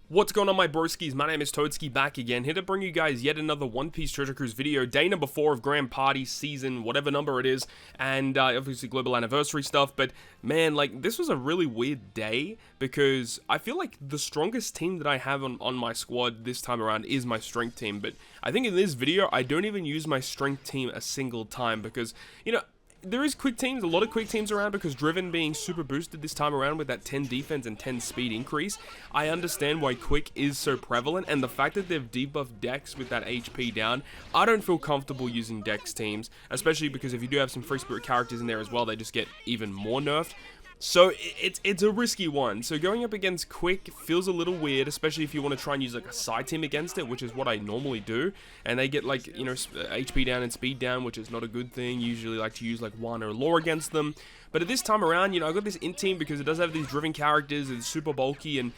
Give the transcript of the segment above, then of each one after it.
What's going on, my broskiis? My name is Toadskii, back again, here to bring you guys yet another One Piece Treasure Cruise video, day number 4 of Grand Party season, whatever number it is, and obviously global anniversary stuff. But man, like, this was a really weird day because I feel like the strongest team that I have on my squad this time around is my strength team. But I think in this video, I don't even use my strength team a single time because, you know, there is quick teams, a lot of quick teams around because Driven being super boosted this time around with that 10 defense and 10 speed increase. I understand why quick is so prevalent, and the fact that they've debuffed Dex with that HP down, I don't feel comfortable using Dex teams, especially because if you do have some free spirit characters in there as well, they just get even more nerfed. So it's a risky one. So going up against Quick feels a little weird, especially if you want to try and use like a side team against it, which is what I normally do. And they get like, you know, HP down and speed down, which is not a good thing. Usually like to use like One or Law against them. But at this time around, you know, I got this int team because it does have these driven characters. It's super bulky, and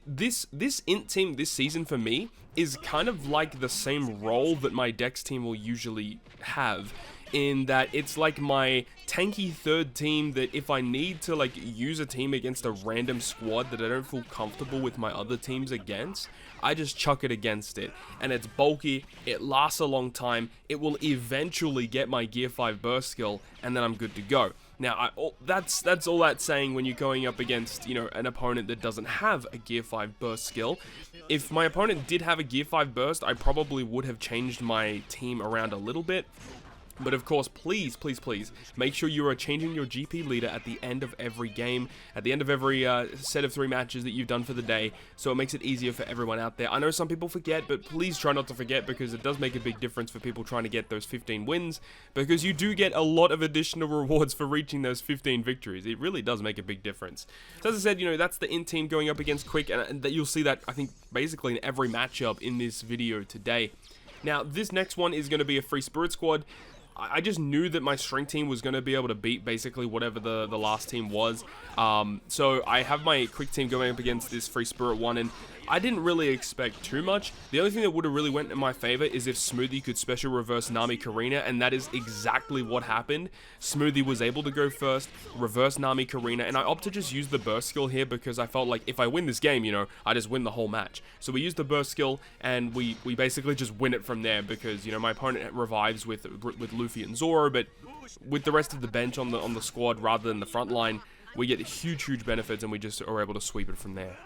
this int team this season for me is kind of like the same role that my Dex team will usually have, in that it's like my tanky third team that if I need to like use a team against a random squad that I don't feel comfortable with my other teams against, I just chuck it against it. And it's bulky, it lasts a long time, it will eventually get my Gear 5 burst skill, and then I'm good to go. Now, that's all that's saying when you're going up against, you know, an opponent that doesn't have a Gear 5 burst skill. If my opponent did have a Gear 5 burst, I probably would have changed my team around a little bit. But of course, please, please, please, make sure you are changing your GP leader at the end of every game, at the end of every set of 3 matches that you've done for the day, so it makes it easier for everyone out there. I know some people forget, but please try not to forget, because it does make a big difference for people trying to get those 15 wins, because you do get a lot of additional rewards for reaching those 15 victories. It really does make a big difference. So as I said, you know, that's the int team going up against Quick, and that you'll see that, I think, basically in every matchup in this video today. Now, this next one is going to be a free spirit squad. I just knew that my strength team was going to be able to beat basically whatever the last team was. So I have my quick team going up against this free spirit one, and I didn't really expect too much. The only thing that would have really went in my favor is if Smoothie could special reverse Nami Karina, and that is exactly what happened. Smoothie was able to go first, reverse Nami Karina, and I opted to just use the burst skill here because I felt like if I win this game, you know, I just win the whole match. So we used the burst skill, and we basically just win it from there because, you know, my opponent revives with Luffy and Zoro, but with the rest of the bench on the squad rather than the front line, we get huge benefits, and we just are able to sweep it from there.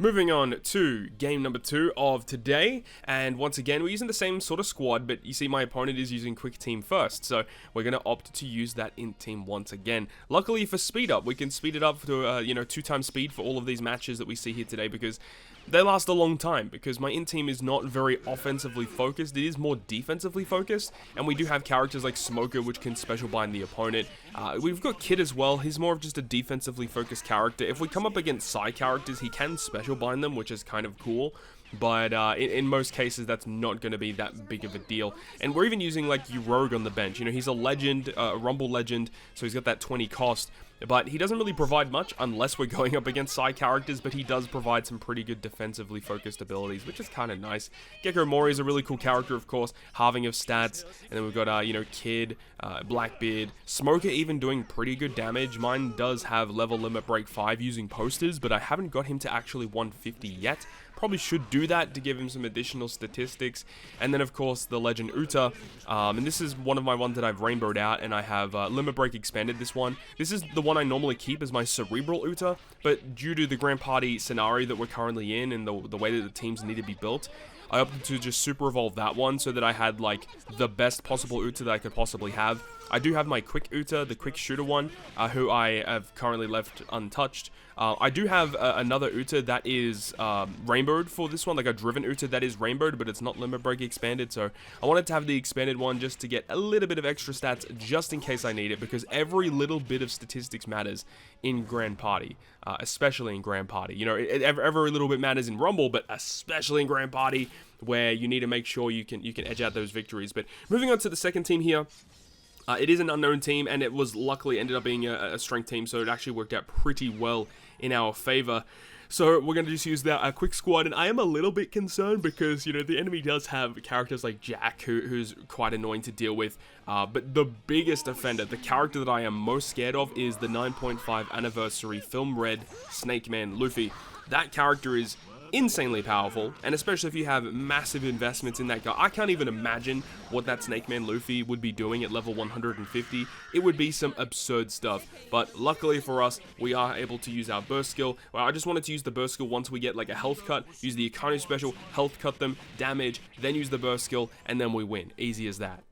Moving on to game number 2 of today, and once again we're using the same sort of squad, but you see my opponent is using quick team first, so we're going to opt to use that int team once again. Luckily for speed up, we can speed it up to you know, 2 times speed for all of these matches that we see here today, because they last a long time, because my int team is not very offensively focused, it is more defensively focused, and we do have characters like Smoker which can special bind the opponent. We've got Kid as well, he's more of just a defensively focused character. If we come up against side characters, he can special bind them, which is kind of cool. But in most cases, that's not going to be that big of a deal. And we're even using like Rogue on the bench. You know, he's a legend, a Rumble legend, so he's got that 20 cost. But he doesn't really provide much unless we're going up against side characters, but he does provide some pretty good defensively focused abilities, which is kind of nice. Gecko Mori is a really cool character, of course, halving of stats. And then we've got, you know, Kid, Blackbeard, Smoker even doing pretty good damage. Mine does have level limit break 5 using posters, but I haven't got him to actually 150 yet. Probably should do that to give him some additional statistics. And then of course the legend Uta, and this is one of my ones that I've rainbowed out, and I have limit break expanded this one. This is the one I normally keep as my cerebral Uta, but due to the Grand Party scenario that we're currently in and the way that the teams need to be built, I opted to just super evolve that one so that I had like the best possible Uta that I could possibly have. I do have my quick Uta, the quick shooter one, who I have currently left untouched. I do have another Uta that is rainbowed for this one, like a driven Uta that is rainbowed, but it's not limit break expanded, so I wanted to have the expanded one just to get a little bit of extra stats just in case I need it, because every little bit of statistics matters in Grand Party, especially in Grand Party. You know, every little bit matters in Rumble, but especially in Grand Party, where you need to make sure you can edge out those victories. But moving on to the second team here. It is an unknown team, and it was luckily ended up being a strength team, so it actually worked out pretty well in our favor. So we're going to just use that quick squad, and I am a little bit concerned because, you know, the enemy does have characters like Jack, who's quite annoying to deal with, but the biggest offender, the character that I am most scared of, is the 9.5 anniversary Film Red Snake Man Luffy. That character is insanely powerful, and especially if you have massive investments in that guy. I can't even imagine what that Snake Man Luffy would be doing at level 150. It would be some absurd stuff, but luckily for us, we are able to use our burst skill. Well, I just wanted to use the burst skill once we get like a health cut, use the Akane special, health cut them, damage, then use the burst skill, and then we win. Easy as that.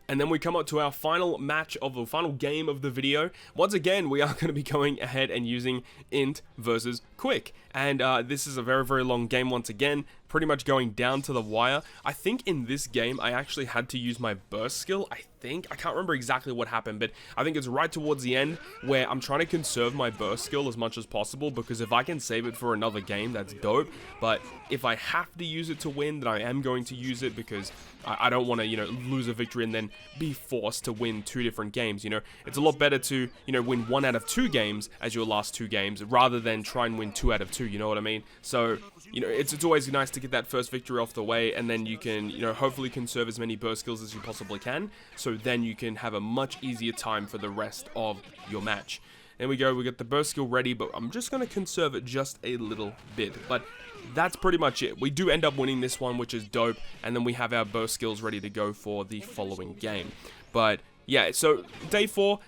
And then we come up to our final match of the final game of the video. Once again, we are going to be going ahead and using Int versus Quick. And this is a very, very long game once again, pretty much going down to the wire. I think in this game, I actually had to use my burst skill, I can't remember exactly what happened, but I think it's right towards the end where I'm trying to conserve my burst skill as much as possible, because if I can save it for another game, that's dope. But if I have to use it to win, then I am going to use it, because I don't want to, you know, lose a victory and then be forced to win 2 different games. You know, it's a lot better to, you know, win 1 out of 2 games as your last 2 games rather than try and win 2 out of 2, you know what I mean? So, you know, it's always nice to get that first victory off the way, and then you can, you know, hopefully conserve as many burst skills as you possibly can, so then you can have a much easier time for the rest of your match. There we go, we got the burst skill ready, but I'm just going to conserve it just a little bit. But that's pretty much it. We do end up winning this one, which is dope, and then we have our burst skills ready to go for the following game. But yeah, so day 4,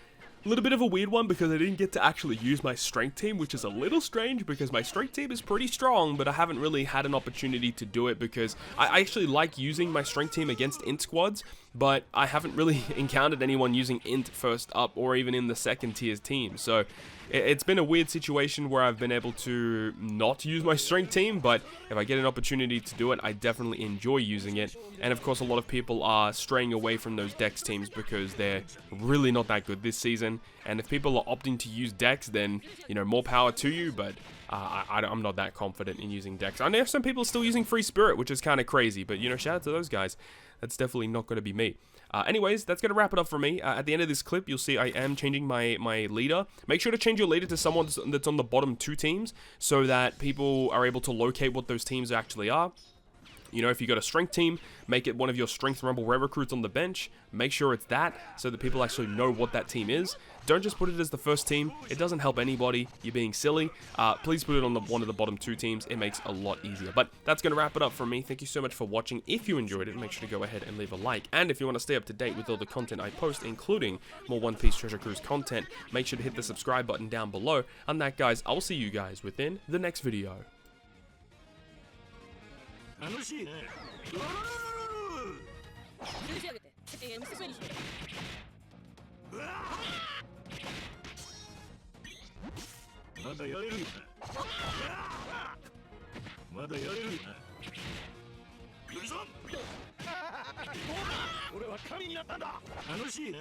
a little bit of a weird one because I didn't get to actually use my strength team, which is a little strange because my strength team is pretty strong, but I haven't really had an opportunity to do it because I actually like using my strength team against int squads, but I haven't really encountered anyone using int first up or even in the second tier team. So it's been a weird situation where I've been able to not use my strength team, but if I get an opportunity to do it, I definitely enjoy using it. And of course, a lot of people are straying away from those Dex teams because they're really not that good this season. And if people are opting to use Dex, then, you know, more power to you, but I'm not that confident in using Dex. I know some people are still using Free Spirit, which is kind of crazy, but, you know, shout out to those guys. That's definitely not going to be me. Anyways, that's going to wrap it up for me. At the end of this clip, you'll see I am changing my leader. Make sure to change your leader to someone that's on the bottom 2 teams so that people are able to locate what those teams actually are. You know, if you got a strength team, make it one of your strength Rumble Rare recruits on the bench. Make sure it's that so that people actually know what that team is. Don't just put it as the first team. It doesn't help anybody. You're being silly. Please put it on one of the bottom 2 teams. It makes a lot easier. But that's going to wrap it up for me. Thank you so much for watching. If you enjoyed it, make sure to go ahead and leave a like. And if you want to stay up to date with all the content I post, including more One Piece Treasure Cruise content, make sure to hit the subscribe button down below. And that, guys, I'll see you guys within the next video. 楽しいね。許し上げて、娘にして。まだやれるよな。まだやれるよな。許さん。俺は神になったんだ。楽しいね。